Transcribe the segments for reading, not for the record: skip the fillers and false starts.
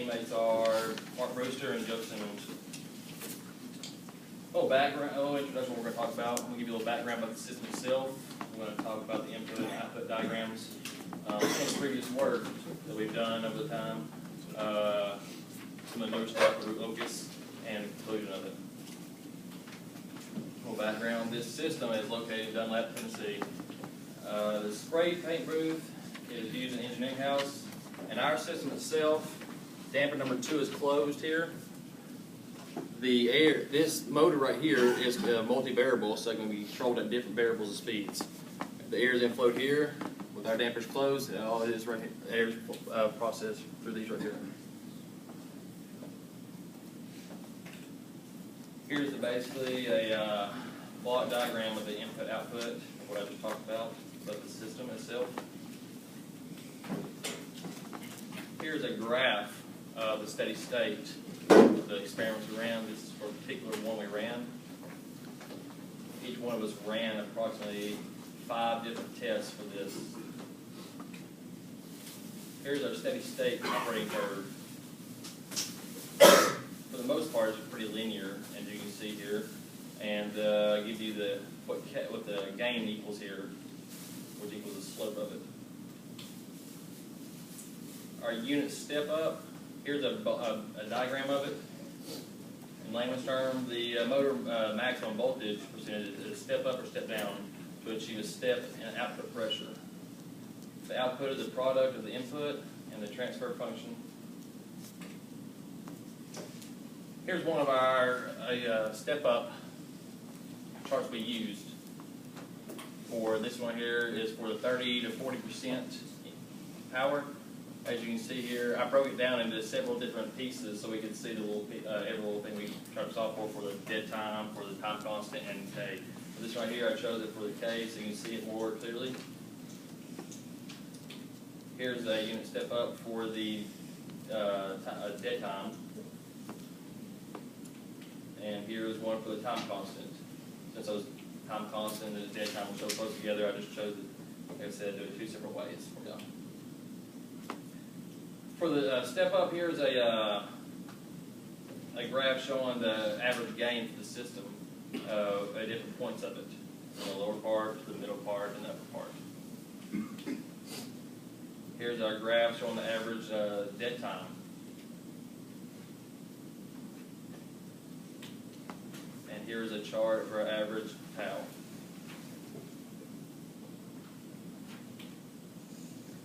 teammates are Mark Brewster and Joe Simmons. A little introduction we're going to talk about. I'm going to give you a little background about the system itself. We're going to talk about the input and output diagrams, some of the previous work that we've done over the time, some of the newer stuff with Locus, and the conclusion of it. A little background. This system is located in Dunlap, Tennessee. The spray paint booth is used in the engineering house, and our system itself, damper number 2 is closed here. The air, this motor right here is multi-variable, so it can be controlled at different variables of speeds. The air is inflowed here with our dampers closed, and all it is right here, air is processed through these right here. Here's basically a block diagram of the input-output, what I just talked about the system itself. Here's a graph of the steady state. The experiments we ran. This is for a particular one we ran. Each one of us ran approximately 5 different tests for this. Here's our steady state operating curve. For the most part, it's pretty linear, as you can see here, and give you what the gain equals here, which equals the slope of it. Our unit step up. Here's a diagram of it. In layman's terms, the motor maximum voltage percentage is step up or step down to achieve a step and output pressure. The output is the product of the input and the transfer function. Here's one of our step up charts we used. For this one here is for the 30 to 40% power. As you can see here, I broke it down into several different pieces so we could see the every little thing we tried to solve for the dead time, for the time constant, and K. For this right here, I chose it for the K so you can see it more clearly. Here's a unit step up for the dead time. And here's one for the time constant. Since those time constant and the dead time were so close together, I just chose it, like I said, do it 2 separate ways for y'all. For the step up, here is a graph showing the average gain for the system at different points of it, from the lower part to the middle part and the upper part. Here's our graph showing the average dead time. And here's a chart for average tau.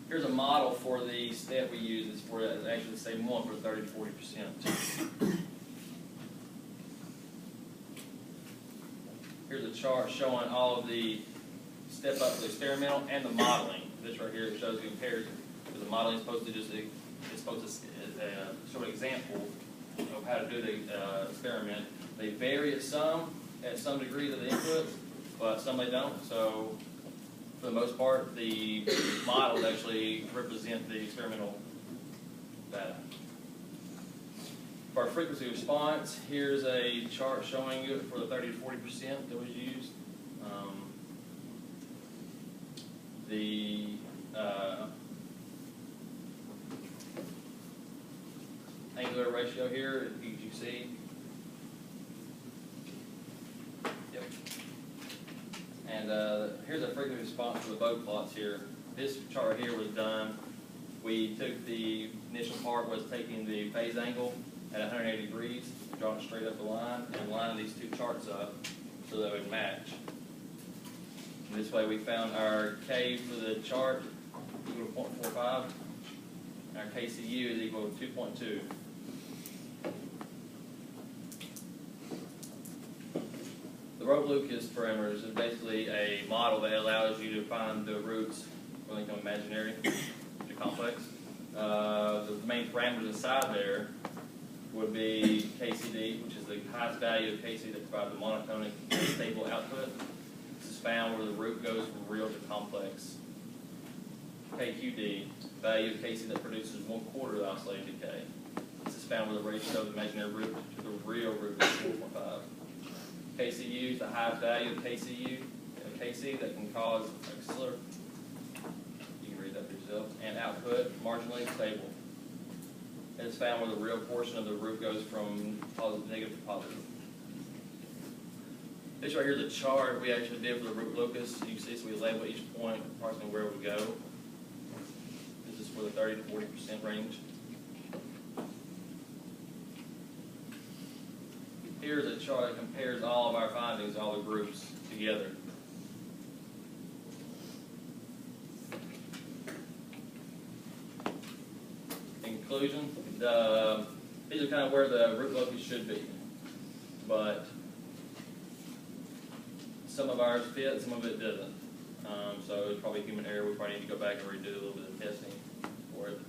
Here's a model for the step we use. It's for actually the same one for 30 to 40%. Here's a chart showing all of the step up for the experimental and the modeling. This right here shows the comparison. Because the modeling is supposed to show an example of how to do the experiment. They vary at some degree of the input, but some they don't. So for the most part, the models actually represent the experimental data. For our frequency response, here's a chart showing it for the 30 to 40% that was used. The angular ratio here, as you see. Yep. And here's a frequency response for the bow plots here. This chart here was done. We took the initial part was taking the phase angle at 180 degrees, drawing it straight up the line, and lining these 2 charts up so they would match. And this way we found our K for the chart equal to 0.45, and our KCU is equal to 2.2. The Locus parameters is basically a model that allows you to find the roots when they become imaginary to complex. The main parameters inside there would be KCD, which is the highest value of KC that provides a monotonic stable output. This is found where the root goes from real to complex. KQD, value of KC that produces 1/4 of the oscillating decay. This is found where the ratio of the imaginary root to the real root is 4.5. KCU is the highest value of KC that can cause auxiliary. You can read that for yourself. And output marginally stable. And it's found where the real portion of the roof goes from negative to positive. This right here is a chart we actually did for the root locus. You can see, so we label each point approximately where it would go. This is for the 30 to 40% range. Here's a chart that compares all of our findings, all the groups together. In conclusion, these are kind of where the root locus should be, but some of ours fit, some of it doesn't. So it's probably human error. We probably need to go back and redo a little bit of testing for it.